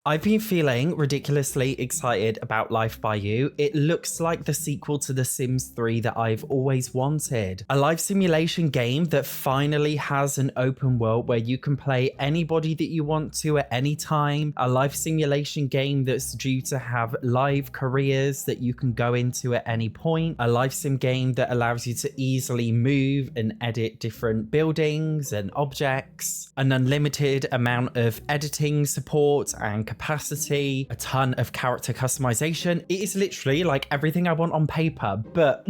I've been feeling ridiculously excited about Life by You. It looks like the sequel to The Sims 3 that I've always wanted. A life simulation game that finally has an open world where you can play anybody that you want to at any time. A life simulation game that's due to have live careers that you can go into at any point. A life sim game that allows you to easily move and edit different buildings and objects. An unlimited amount of editing support and capacity, a ton of character customization. It is literally like everything I want on paper, but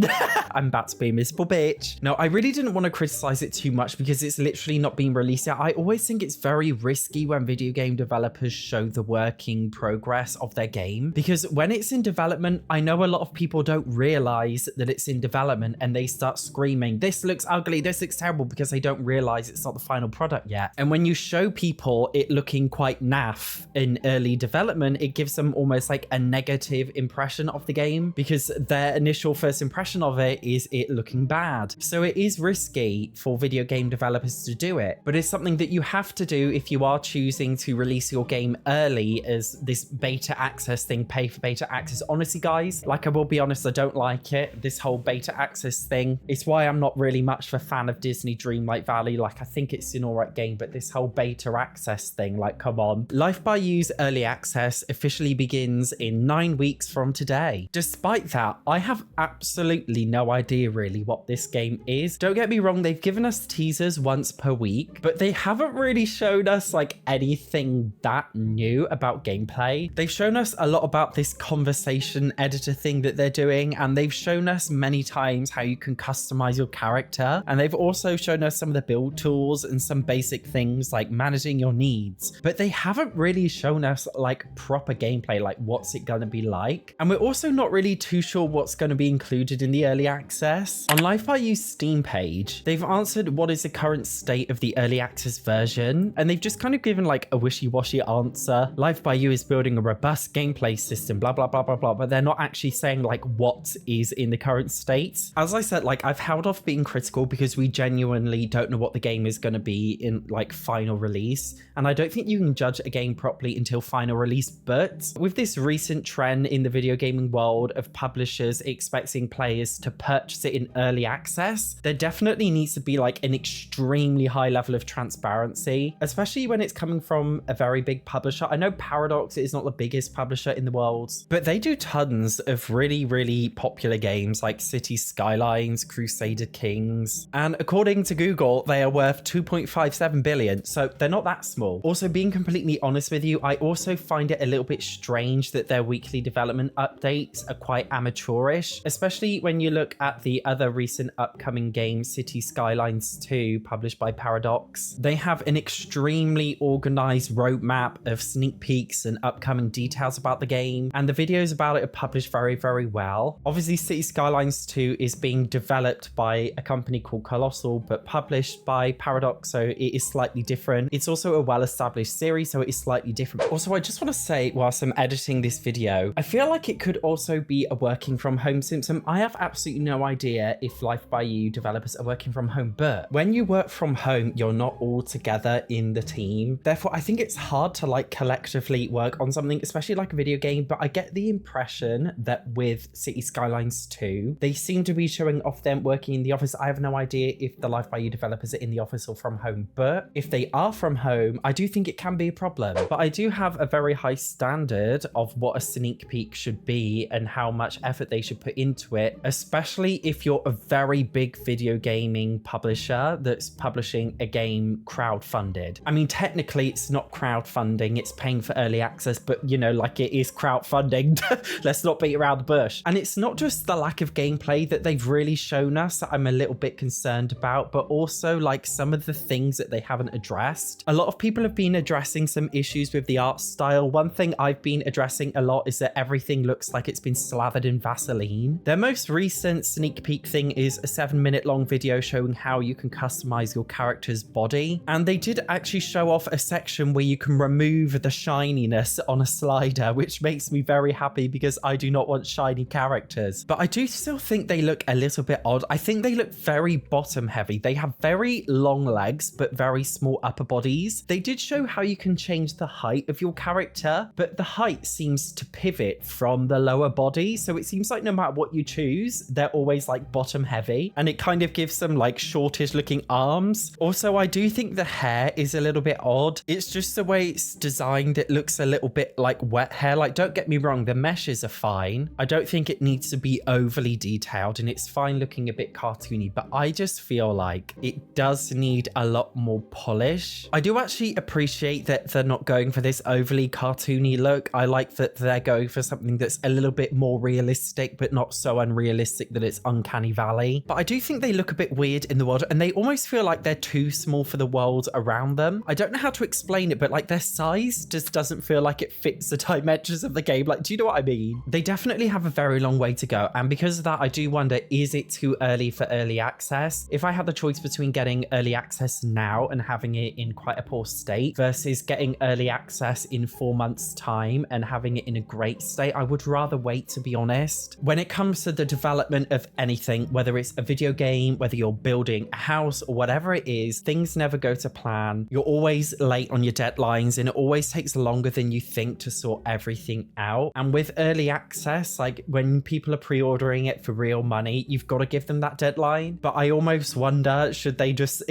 I'm about to be a miserable bitch. No, I really didn't want to criticize it too much because it's literally not being released yet. I always think it's very risky when video game developers show the working progress of their game, because when it's in development, I know a lot of people don't realize that it's in development and they start screaming, this looks ugly, this looks terrible, because they don't realize it's not the final product yet. And when you show people it looking quite naff in early development, it gives them almost like a negative impression of the game because their initial first impression of it is it looking bad. So it is risky for video game developers to do it, but it's something that you have to do if you are choosing to release your game early as this beta access thing, pay for beta access. Honestly, guys, like I will be honest, I don't like it. This whole beta access thing. It's why I'm not really much of a fan of Disney Dreamlight Valley. Like I think it's an alright game, but this whole beta access thing, like come on. Life by You's early access officially begins in 9 weeks from today. Despite that, I have absolutely no idea really what this game is. Don't get me wrong, they've given us teasers once per week, but they haven't really shown us like anything that new about gameplay. They've shown us a lot about this conversation editor thing that they're doing, and they've shown us many times how you can customize your character, and they've also shown us some of the build tools and some basic things like managing your needs, but they haven't really shown us like proper gameplay, like what's it gonna be like. And we're also not really too sure what's going to be included in the early access. On Life by You's Steam page, they've answered what is the current state of the early access version, and they've just kind of given like a wishy-washy answer. Life by You is building a robust gameplay system, blah blah blah blah blah, but they're not actually saying like what is in the current state. As I said, like I've held off being critical because we genuinely don't know what the game is going to be in like final release, and I don't think you can judge a game properly until final release. But with this recent trend in the video gaming world of publishers expecting players to purchase it in early access, there definitely needs to be like an extremely high level of transparency, especially when it's coming from a very big publisher. I know Paradox is not the biggest publisher in the world, but they do tons of really popular games like City Skylines, Crusader Kings, and according to Google, they are worth 2.57 billion, so they're not that small. Also, being completely honest with you, I also find it a little bit strange that their weekly development updates are quite amateurish, especially when you look at the other recent upcoming game, City Skylines 2, published by Paradox. They have an extremely organized roadmap of sneak peeks and upcoming details about the game, and the videos about it are published very well. Obviously, City Skylines 2 is being developed by a company called Colossal, but published by Paradox, so it is slightly different. It's also a well-established series, so it is slightly different. Also, I just want to say, whilst I'm editing this video, I feel like it could also be a working from home symptom. I have absolutely no idea if Life by You developers are working from home, but when you work from home, you're not all together in the team. Therefore, I think it's hard to like collectively work on something, especially like a video game. But I get the impression that with City Skylines 2, they seem to be showing off them working in the office. I have no idea if the Life by You developers are in the office or from home, but if they are from home, I do think it can be a problem. But I do have a very high standard of what a sneak peek should be and how much effort they should put into it, especially if you're a very big video gaming publisher that's publishing a game crowdfunded. I mean, technically it's not crowdfunding, it's paying for early access, but you know, like it is crowdfunding. Let's not beat around the bush. And it's not just the lack of gameplay that they've really shown us that I'm a little bit concerned about, but also like some of the things that they haven't addressed. A lot of people have been addressing some issues with the art style. One thing I've been addressing a lot is that everything looks like it's been slathered in Vaseline. Their most recent sneak peek thing is a 7-minute long video showing how you can customize your character's body. And they did actually show off a section where you can remove the shininess on a slider, which makes me very happy because I do not want shiny characters. But I do still think they look a little bit odd. I think they look very bottom heavy. They have very long legs, but very small upper bodies. They did show how you can change the height of of your character, but the height seems to pivot from the lower body. So it seems like no matter what you choose, they're always like bottom heavy, and it kind of gives them like shortish looking arms. Also, I do think the hair is a little bit odd. It's just the way it's designed. It looks a little bit like wet hair. Like, don't get me wrong, the meshes are fine. I don't think it needs to be overly detailed, and it's fine looking a bit cartoony, but I just feel like it does need a lot more polish. I do actually appreciate that they're not going for this overly cartoony look. I like that they're going for something that's a little bit more realistic, but not so unrealistic that it's uncanny valley. But I do think they look a bit weird in the world, and they almost feel like they're too small for the world around them. I don't know how to explain it, but like their size just doesn't feel like it fits the dimensions of the game. Like, do you know what I mean? They definitely have a very long way to go, and because of that, I do wonder, is it too early for early access? If I had the choice between getting early access now and having it in quite a poor state versus getting early access in 4 months time and having it in a great state, I would rather wait, to be honest. When it comes to the development of anything, whether it's a video game, whether you're building a house or whatever it is, things never go to plan. You're always late on your deadlines, and it always takes longer than you think to sort everything out. And with early access, like when people are pre-ordering it for real money, you've got to give them that deadline. But I almost wonder, should they just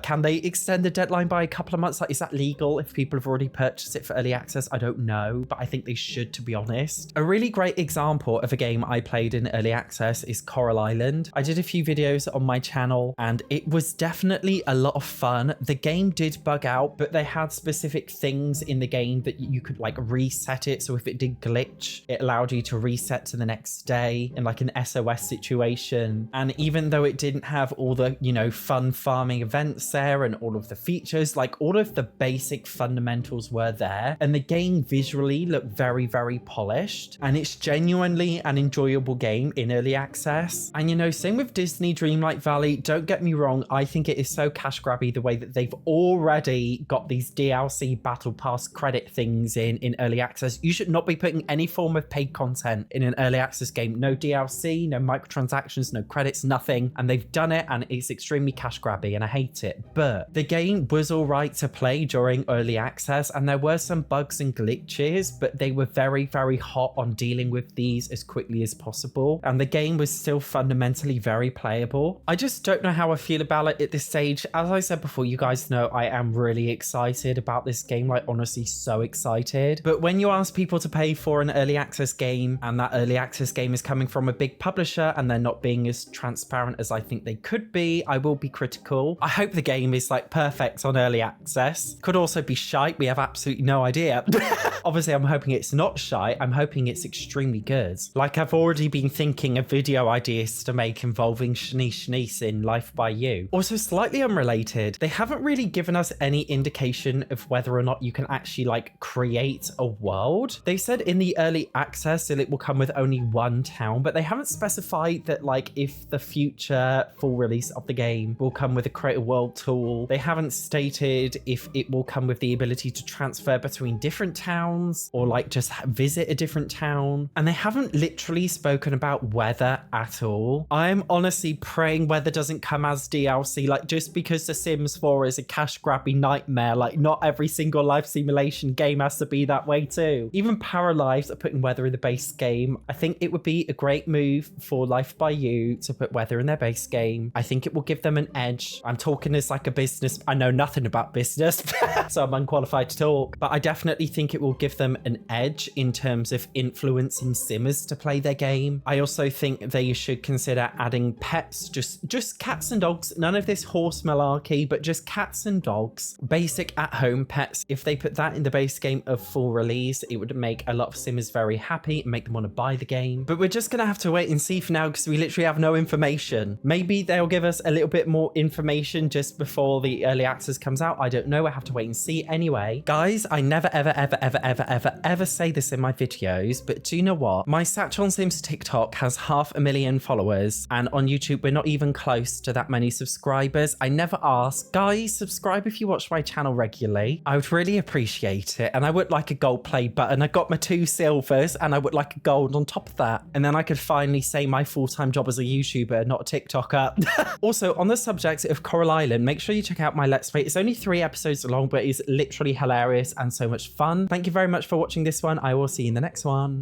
can they extend the deadline by a couple of months? Like, is that legal if people have already purchased it for early access? I don't know, but I think they should, to be honest. A really great example of a game I played in early access is Coral Island. I did a few videos on my channel, and it was definitely a lot of fun. The game did bug out, but they had specific things in the game that you could like reset it. So if it did glitch, it allowed you to reset to the next day in like an SOS situation. And even though it didn't have all the, you know, fun farming events there and all of the features, like all of the basic fundamentals were there, and the game visually looked very, very polished, and it's genuinely an enjoyable game in early access. And you know, same with Disney Dreamlight Valley. Don't get me wrong, I think it is so cash grabby the way that they've already got these DLC battle pass credit things in early access. You should not be putting any form of paid content in an early access game. No DLC, no microtransactions, no credits, nothing. And they've done it, and it's extremely cash grabby, and I hate it. But the game was all right to play during early access, and there were some bugs and glitches, but they were very, very hot on dealing with these as quickly as possible. And the game was still fundamentally very playable. I just don't know how I feel about it at this stage. As I said before, you guys know I am really excited about this game, like honestly so excited. But when you ask people to pay for an early access game, and that early access game is coming from a big publisher and they're not being as transparent as I think they could be, I will be critical. I hope the game is like perfect on early access. Could also be shite, we have absolutely no idea. Obviously I'm hoping it's not shite, I'm hoping it's extremely good. Like, I've already been thinking of video ideas to make involving Shanice in Life by You. Also, slightly unrelated, they haven't really given us any indication of whether or not you can actually like create a world. They said in the early access that it will come with only one town, but they haven't specified that like if the future full release of the game will come with a create a world tool. They haven't stated if it will come with the ability to transfer between different towns or like just visit a different town. And they haven't literally spoken about weather at all. I'm honestly praying weather doesn't come as DLC, like just because The Sims 4 is a cash grabby nightmare, like not every single life simulation game has to be that way too. Even Paralives are putting weather in the base game. I think it would be a great move for Life by You to put weather in their base game. I think it will give them an edge. I'm talking as like a business. I know nothing about business, so I'm unqualified to talk, but I definitely think it will give them an edge in terms of influencing simmers to play their game. I also think they should consider adding pets, just cats and dogs. None of this horse malarkey, but just cats and dogs. Basic at-home pets. If they put that in the base game of full release, it would make a lot of simmers very happy and make them want to buy the game. But we're just gonna have to wait and see for now because we literally have no information. Maybe they'll give us a little bit more information just before the early access comes out. I don't know. I have to wait and see anyway. Guys, I never ever say this in my videos, but do you know what? My SatchOnSims TikTok has 500,000 followers, and on YouTube we're not even close to that many subscribers. I never ask. Guys, subscribe if you watch my channel regularly. I would really appreciate it, and I would like a gold play button. I got my 2 silvers, and I would like a gold on top of that, and then I could finally say my full-time job as a YouTuber, not a TikToker. Also, on the subject of Coral Island, make sure you check out my Let's Play. It's only 3 episodes long, but it's literally hilarious and and so much fun. Thank you very much for watching this one. I will see you in the next one.